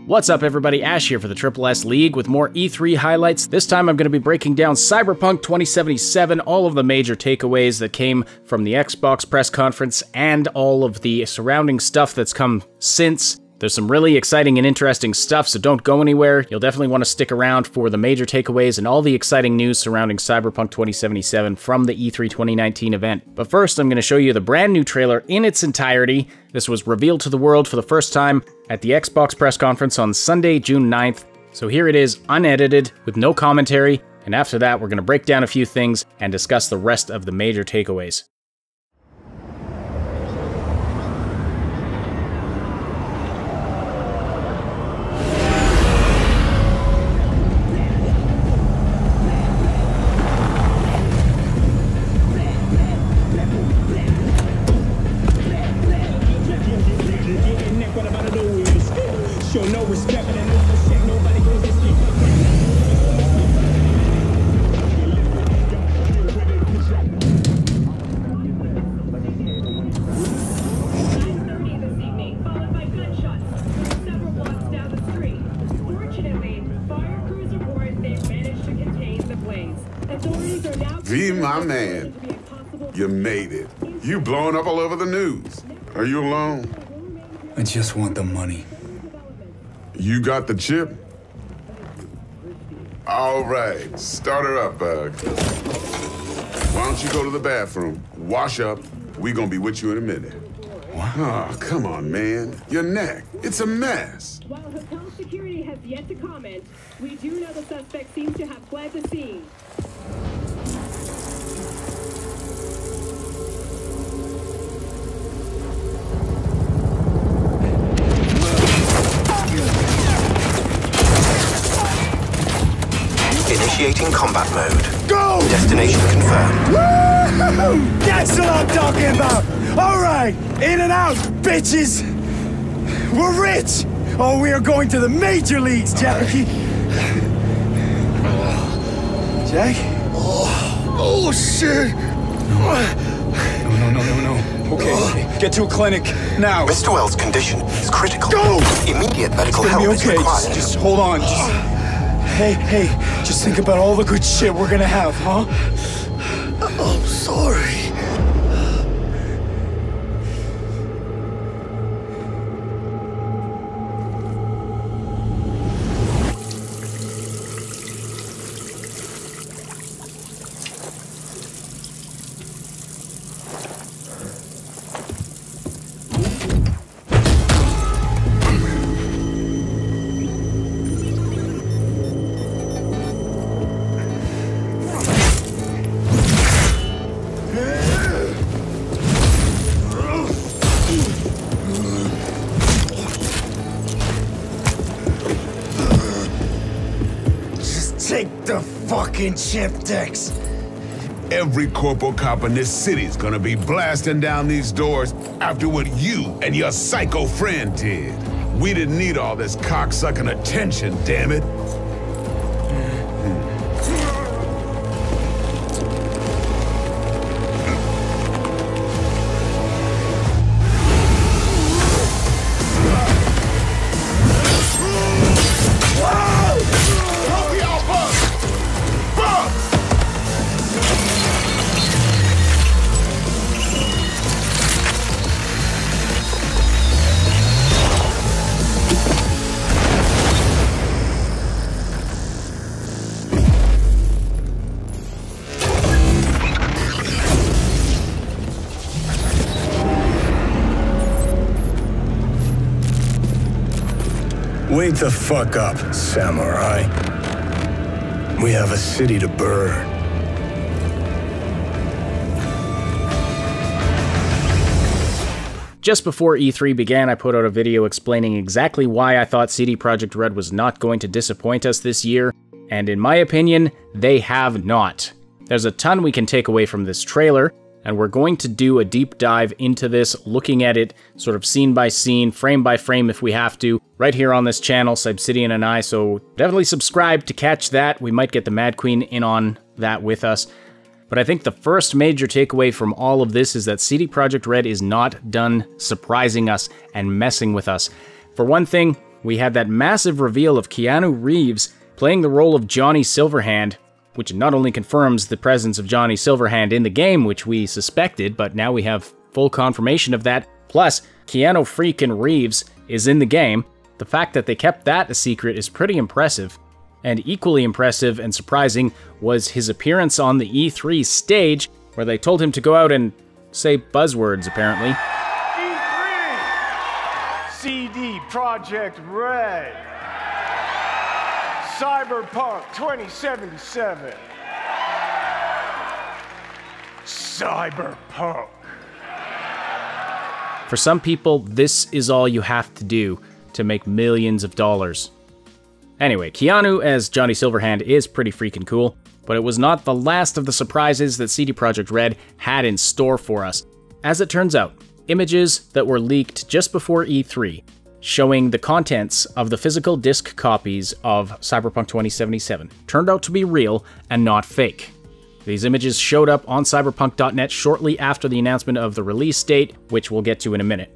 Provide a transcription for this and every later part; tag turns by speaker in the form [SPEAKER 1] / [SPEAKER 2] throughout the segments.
[SPEAKER 1] What's up everybody, Ash here for the Triple S League with more E3 highlights. This time I'm going to be breaking down Cyberpunk 2077, all of the major takeaways that came from the Xbox press conference, and all of the surrounding stuff that's come since. There's some really exciting and interesting stuff, so don't go anywhere. You'll definitely want to stick around for the major takeaways and all the exciting news surrounding Cyberpunk 2077 from the E3 2019 event. But first, I'm going to show you the brand new trailer in its entirety. This was revealed to the world for the first time at the Xbox press conference on Sunday, June 9th. So here it is, unedited, with no commentary, and after that, we're going to break down a few things and discuss the rest of the major takeaways.
[SPEAKER 2] V, my man, you made it. You blowing up all over the news. Are you alone?
[SPEAKER 3] I just want the money.
[SPEAKER 2] You got the chip? All right, start her up, Bug. Why don't you go to the bathroom, wash up, we gonna be with you in a minute.
[SPEAKER 3] What?
[SPEAKER 2] Oh, come on, man. Your neck, it's a mess.
[SPEAKER 4] While hotel security has yet to comment, we do know the suspect seems to have fled the scene.
[SPEAKER 5] Initiating combat mode.
[SPEAKER 3] Go!
[SPEAKER 5] Destination confirmed.
[SPEAKER 3] Woo! That's what I'm talking about! Alright, in and out, bitches! We're rich! Oh, we are going to the major leagues, Jackie! Jack? Oh, shit! No. Okay, get to a clinic, now.
[SPEAKER 5] Mr. Wells' condition is critical.
[SPEAKER 3] Go!
[SPEAKER 5] Immediate medical
[SPEAKER 3] It's gonna
[SPEAKER 5] help
[SPEAKER 3] be okay.
[SPEAKER 5] is required.
[SPEAKER 3] Just hold on. Hey, just think about all the good shit we're gonna have, huh? I'm sorry. Take the fucking chip, Dex.
[SPEAKER 2] Every corporal cop in this city's gonna be blasting down these doors after what you and your psycho friend did. We didn't need all this cocksucking attention, damn it.
[SPEAKER 6] Wake the fuck up, samurai. We have a city to burn.
[SPEAKER 1] Just before E3 began, I put out a video explaining exactly why I thought CD Projekt Red was not going to disappoint us this year, and in my opinion, they have not. There's a ton we can take away from this trailer, and we're going to do a deep dive into this, looking at it sort of scene by scene, frame by frame if we have to, right here on this channel, Obsidian and I, so definitely subscribe to catch that. We might get the Mad Queen in on that with us. But I think the first major takeaway from all of this is that CD Projekt Red is not done surprising us and messing with us. For one thing, we had that massive reveal of Keanu Reeves playing the role of Johnny Silverhand, which not only confirms the presence of Johnny Silverhand in the game, which we suspected, but now we have full confirmation of that. Plus, Keanu freaking Reeves is in the game. The fact that they kept that a secret is pretty impressive. And equally impressive and surprising was his appearance on the E3 stage, where they told him to go out and say buzzwords, apparently.
[SPEAKER 7] E3! CD Projekt Red! Cyberpunk 2077! Cyberpunk!
[SPEAKER 1] For some people, this is all you have to do to make millions of dollars. Anyway, Keanu as Johnny Silverhand is pretty freaking cool, but it was not the last of the surprises that CD Projekt Red had in store for us. As it turns out, images that were leaked just before E3, showing the contents of the physical disc copies of Cyberpunk 2077, turned out to be real and not fake. These images showed up on cyberpunk.net shortly after the announcement of the release date, which we'll get to in a minute.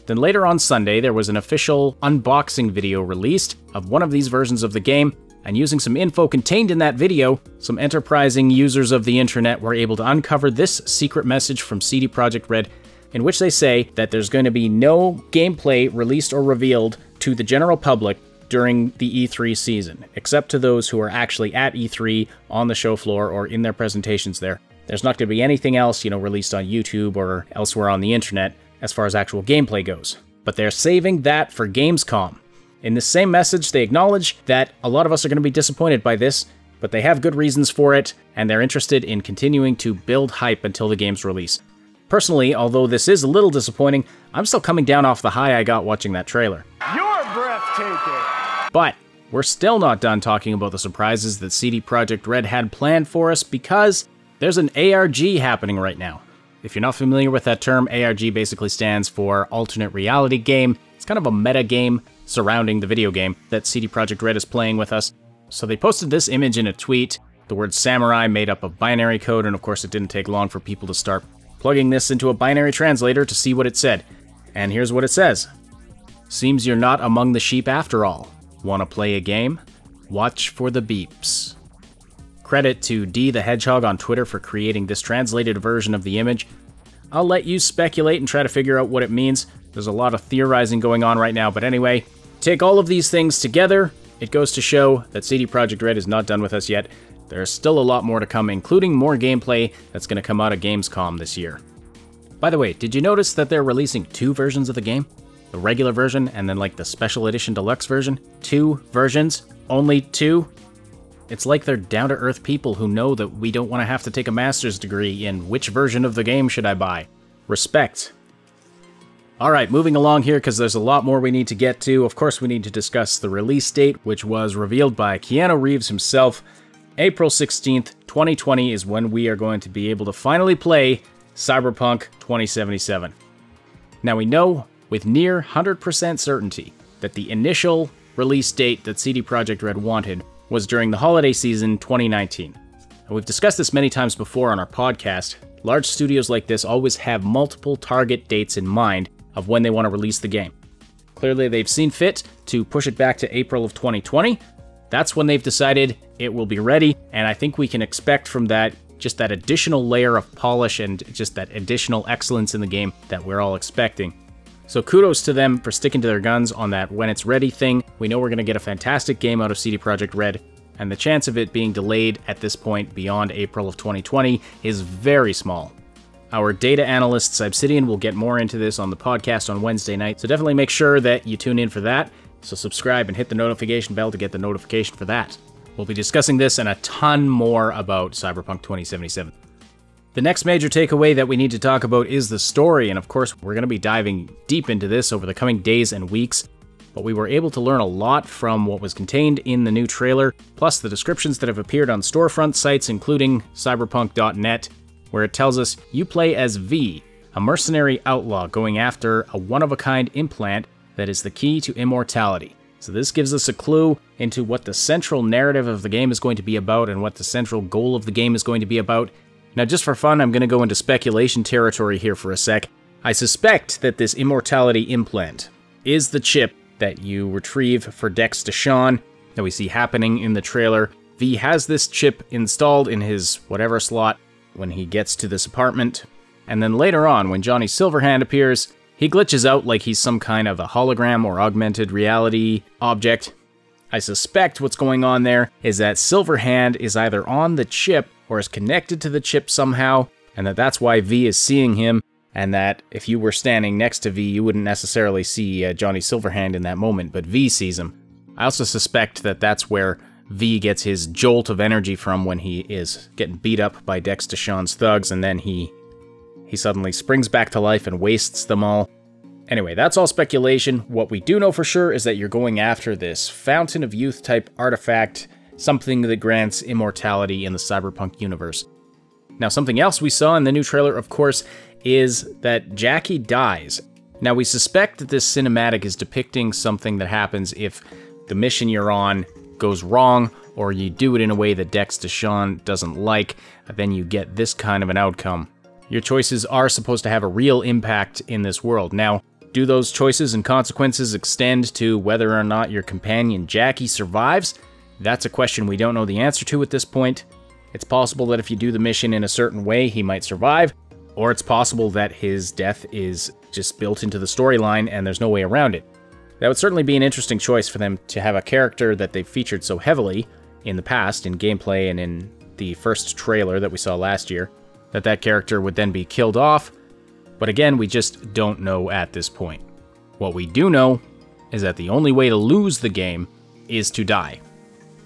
[SPEAKER 1] Then later on Sunday, there was an official unboxing video released of one of these versions of the game, and using some info contained in that video, some enterprising users of the internet were able to uncover this secret message from CD Projekt Red, in which they say that there's going to be no gameplay released or revealed to the general public during the E3 season, except to those who are actually at E3 on the show floor or in their presentations there. There's not going to be anything else, released on YouTube or elsewhere on the internet as far as actual gameplay goes. But they're saving that for Gamescom. In the same message, they acknowledge that a lot of us are going to be disappointed by this, but they have good reasons for it, and they're interested in continuing to build hype until the game's release. Personally, although this is a little disappointing, I'm still coming down off the high I got watching that trailer.
[SPEAKER 7] You're breathtaking!
[SPEAKER 1] But we're still not done talking about the surprises that CD Projekt Red had planned for us, because there's an ARG happening right now. If you're not familiar with that term, ARG basically stands for Alternate Reality Game. It's kind of a meta game surrounding the video game that CD Projekt Red is playing with us. So they posted this image in a tweet, the word samurai made up of binary code, and of course it didn't take long for people to start plugging this into a binary translator to see what it said. And here's what it says. Seems you're not among the sheep after all. Want to play a game? Watch for the beeps. Credit to D the Hedgehog on Twitter for creating this translated version of the image. I'll let you speculate and try to figure out what it means. There's a lot of theorizing going on right now, but anyway, take all of these things together, it goes to show that CD Projekt Red is not done with us yet. There's still a lot more to come, including more gameplay that's going to come out of Gamescom this year. By the way, did you notice that they're releasing two versions of the game? The regular version and then like the special edition deluxe version? Two versions? Only two? It's like they're down-to-earth people who know that we don't want to have to take a master's degree in which version of the game should I buy. Respect. Alright, moving along here because there's a lot more we need to get to. Of course, we need to discuss the release date, which was revealed by Keanu Reeves himself. April 16th, 2020 is when we are going to be able to finally play Cyberpunk 2077. Now we know with near 100% certainty that the initial release date that CD Projekt Red wanted was during the holiday season 2019. And we've discussed this many times before on our podcast. Large studios like this always have multiple target dates in mind of when they want to release the game. Clearly they've seen fit to push it back to April of 2020. That's when they've decided it will be ready, and I think we can expect from that just that additional layer of polish and just that additional excellence in the game that we're all expecting. So kudos to them for sticking to their guns on that when it's ready thing. We know we're going to get a fantastic game out of CD Projekt Red, and the chance of it being delayed at this point beyond April of 2020 is very small. Our data analysts, Obsidian, will get more into this on the podcast on Wednesday night, so definitely make sure that you tune in for that. So subscribe and hit the notification bell to get the notification for that. We'll be discussing this and a ton more about Cyberpunk 2077. The next major takeaway that we need to talk about is the story, and of course we're going to be diving deep into this over the coming days and weeks, but we were able to learn a lot from what was contained in the new trailer, plus the descriptions that have appeared on storefront sites including cyberpunk.net, where it tells us you play as V, a mercenary outlaw going after a one-of-a-kind implant that is the key to immortality. So this gives us a clue into what the central narrative of the game is going to be about and what the central goal of the game is going to be about. Now just for fun, I'm going to go into speculation territory here for a sec. I suspect that this immortality implant is the chip that you retrieve for Dex Deshawn that we see happening in the trailer. V has this chip installed in his whatever slot when he gets to this apartment. And then later on, when Johnny Silverhand appears, he glitches out like he's some kind of a hologram or augmented reality object. I suspect what's going on there is that Silverhand is either on the chip or is connected to the chip somehow, and that's why V is seeing him, and that if you were standing next to V, you wouldn't necessarily see Johnny Silverhand in that moment, but V sees him. I also suspect that that's where V gets his jolt of energy from when he is getting beat up by Dex Deshawn's thugs, and then he suddenly springs back to life and wastes them all. Anyway, that's all speculation. What we do know for sure is that you're going after this Fountain of Youth type artifact, something that grants immortality in the Cyberpunk universe. Now, something else we saw in the new trailer, of course, is that Jackie dies. Now, we suspect that this cinematic is depicting something that happens if the mission you're on goes wrong, or you do it in a way that Dex Deshawn doesn't like, then you get this kind of an outcome. Your choices are supposed to have a real impact in this world. Now, do those choices and consequences extend to whether or not your companion Jackie survives? That's a question we don't know the answer to at this point. It's possible that if you do the mission in a certain way, he might survive, or it's possible that his death is just built into the storyline and there's no way around it. That would certainly be an interesting choice for them to have a character that they've featured so heavily in the past, in gameplay and in the first trailer that we saw last year, that character would then be killed off. But again, we just don't know at this point. What we do know is that the only way to lose the game is to die.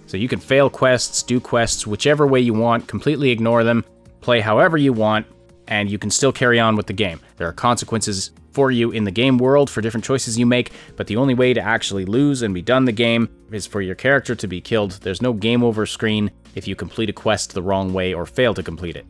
[SPEAKER 1] So you can fail quests, do quests whichever way you want, completely ignore them, play however you want, and you can still carry on with the game. There are consequences for you in the game world for different choices you make, but the only way to actually lose and be done the game is for your character to be killed. There's no game over screen if you complete a quest the wrong way or fail to complete it.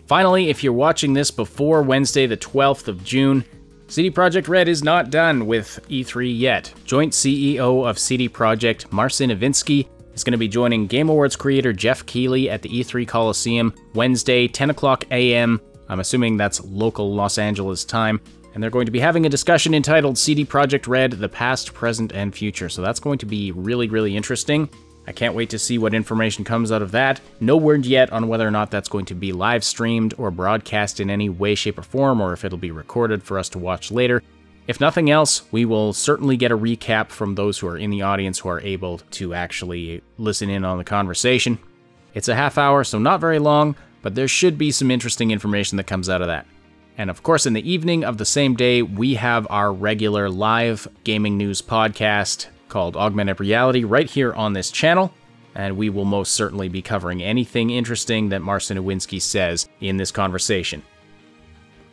[SPEAKER 1] Finally, if you're watching this before Wednesday the 12th of June, CD Projekt Red is not done with E3 yet. Joint CEO of CD Projekt, Marcin Iwinski, is going to be joining Game Awards creator Jeff Keighley at the E3 Coliseum Wednesday, 10 o'clock a.m. I'm assuming that's local Los Angeles time. And they're going to be having a discussion entitled CD Projekt Red, The Past, Present, and Future. So that's going to be really, really interesting. I can't wait to see what information comes out of that. No word yet on whether or not that's going to be live streamed or broadcast in any way, shape, or form, or if it'll be recorded for us to watch later. If nothing else, we will certainly get a recap from those who are in the audience who are able to actually listen in on the conversation. It's a half hour, so not very long, but there should be some interesting information that comes out of that. And of course, in the evening of the same day, we have our regular live gaming news podcast called Augmented Reality right here on this channel, and we will most certainly be covering anything interesting that Marcin Iwinski says in this conversation.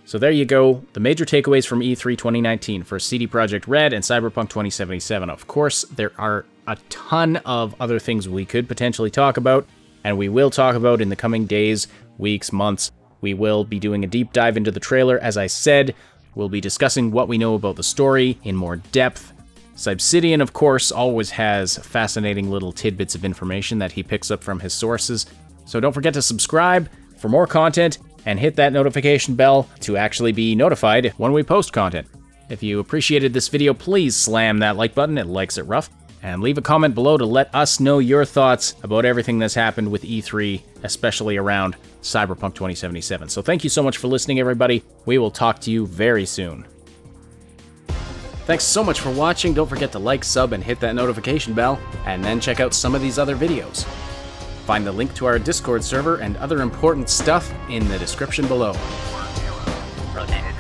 [SPEAKER 1] So there you go, the major takeaways from E3 2019 for CD Projekt Red and Cyberpunk 2077. Of course, there are a ton of other things we could potentially talk about, and we will talk about in the coming days, weeks, months. We will be doing a deep dive into the trailer. As I said, we'll be discussing what we know about the story in more depth. Obsidian, of course, always has fascinating little tidbits of information that he picks up from his sources. So don't forget to subscribe for more content and hit that notification bell to actually be notified when we post content. If you appreciated this video, please slam that like button, it likes it rough, and leave a comment below to let us know your thoughts about everything that's happened with E3, especially around Cyberpunk 2077. So thank you so much for listening, everybody. We will talk to you very soon. Thanks so much for watching. Don't forget to like, sub, and hit that notification bell, and then check out some of these other videos. Find the link to our Discord server and other important stuff in the description below.
[SPEAKER 8] Rotated.